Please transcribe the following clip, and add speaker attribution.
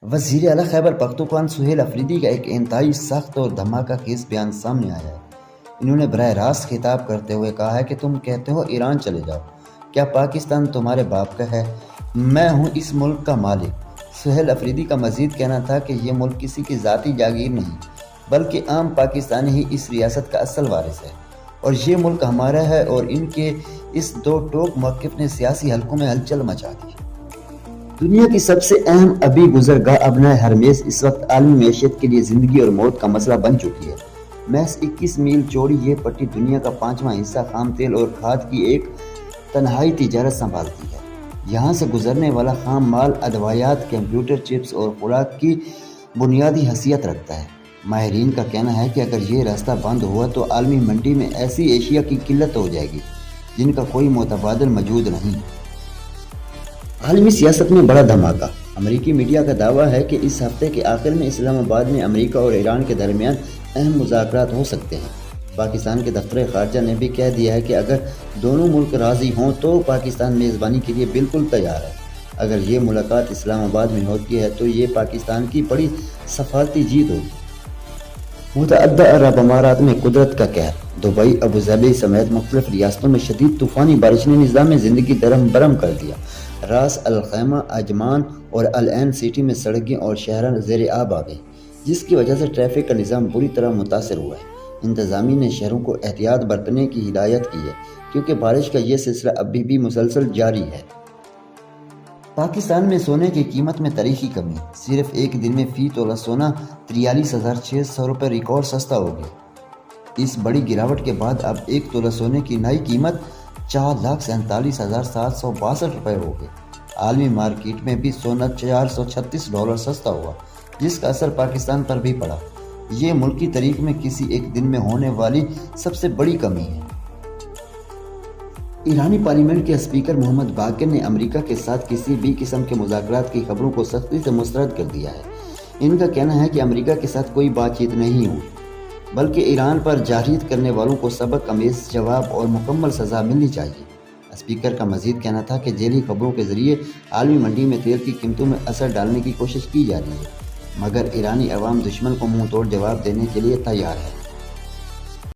Speaker 1: وزیر اعلیٰ خیبر پختونخوا سہیل افریدی کا ایک انتہائی سخت اور دھماکہ خیز بیان سامنے آیا ہے۔ انہوں نے براہ راست خطاب کرتے ہوئے کہا ہے کہ تم کہتے ہو ایران چلے جاؤ، کیا پاکستان تمہارے باپ کا ہے؟ میں ہوں اس ملک کا مالک۔ سہیل افریدی کا مزید کہنا تھا کہ یہ ملک کسی کی ذاتی جاگیر نہیں بلکہ عام پاکستانی ہی اس ریاست کا اصل وارث ہے، اور یہ ملک ہمارا ہے، اور ان کے اس دو ٹوک موقف نے سیاسی حلقوں میں ہلچل مچا دی۔ دنیا کی سب سے اہم ابی گزرگاہ ابنائے ہرمیز اس وقت عالمی معیشت کے لیے زندگی اور موت کا مسئلہ بن چکی ہے۔ محض 21 میل چوڑی یہ پٹی دنیا کا 5واں حصہ خام تیل اور کھاد کی ایک تنہائی تجارت سنبھالتی ہے۔ یہاں سے گزرنے والا خام مال ادویات، کمپیوٹر چپس اور خوراک کی بنیادی حیثیت رکھتا ہے۔ ماہرین کا کہنا ہے کہ اگر یہ راستہ بند ہوا تو عالمی منڈی میں ایسی اشیاء کی قلت ہو جائے گی جن کا کوئی متبادل موجود نہیں۔ عالمی سیاست میں بڑا دھماکہ۔ امریکی میڈیا کا دعویٰ ہے کہ اس ہفتے کے آخر میں اسلام آباد میں امریکہ اور ایران کے درمیان اہم مذاکرات ہو سکتے ہیں۔ پاکستان کے دفتر خارجہ نے بھی کہہ دیا ہے کہ اگر دونوں ملک راضی ہوں تو پاکستان میزبانی کے لیے بالکل تیار ہے۔ اگر یہ ملاقات اسلام آباد میں ہوتی ہے تو یہ پاکستان کی بڑی سفارتی جیت ہوگی۔ متحدہ عرب امارات میں قدرت کا قہر۔ دبئی، ابوظہبی سمیت مختلف ریاستوں میں شدید طوفانی بارش نے نظام زندگی درہم برہم کر دیا۔ راس الخیمہ، عجمان اور العین سٹی میں سڑکیں اور شاہراہ زیر آب آ گئیں، جس کی وجہ سے ٹریفک کا نظام بری طرح متاثر ہوا ہے۔ انتظامیہ نے شہروں کو احتیاط برتنے کی ہدایت کی ہے کیونکہ بارش کا یہ سلسلہ ابھی بھی مسلسل جاری ہے۔ پاکستان میں سونے کی قیمت میں تاریخی کمی۔ صرف ایک دن میں فی تولہ سونا 43,600 روپے ریکارڈ سستا ہو گیا۔ اس بڑی گراوٹ کے بعد اب ایک تولہ سونے کی نئی قیمت 4,47,762 روپے ہو گئی۔ عالمی مارکیٹ میں بھی سونا $436 سستا ہوا، جس کا اثر پاکستان پر بھی پڑا۔ یہ ملکی تاریخ میں کسی ایک دن میں ہونے والی سب سے بڑی کمی ہے۔ ایرانی پارلیمنٹ کے اسپیکر محمد باقر نے امریکہ کے ساتھ کسی بھی قسم کے مذاکرات کی خبروں کو سختی سے مسترد کر دیا ہے۔ ان کا کہنا ہے کہ امریکہ کے ساتھ کوئی بات چیت نہیں ہوئی، بلکہ ایران پر جارحیت کرنے والوں کو سبق آمیز جواب اور مکمل سزا ملنی چاہیے۔ اسپیکر کا مزید کہنا تھا کہ ذیلی خبروں کے ذریعے عالمی منڈی میں تیل کی قیمتوں میں اثر ڈالنے کی کوشش کی جا رہی ہے، مگر ایرانی عوام دشمن کو منہ توڑ جواب دینے کے لیے تیار ہے۔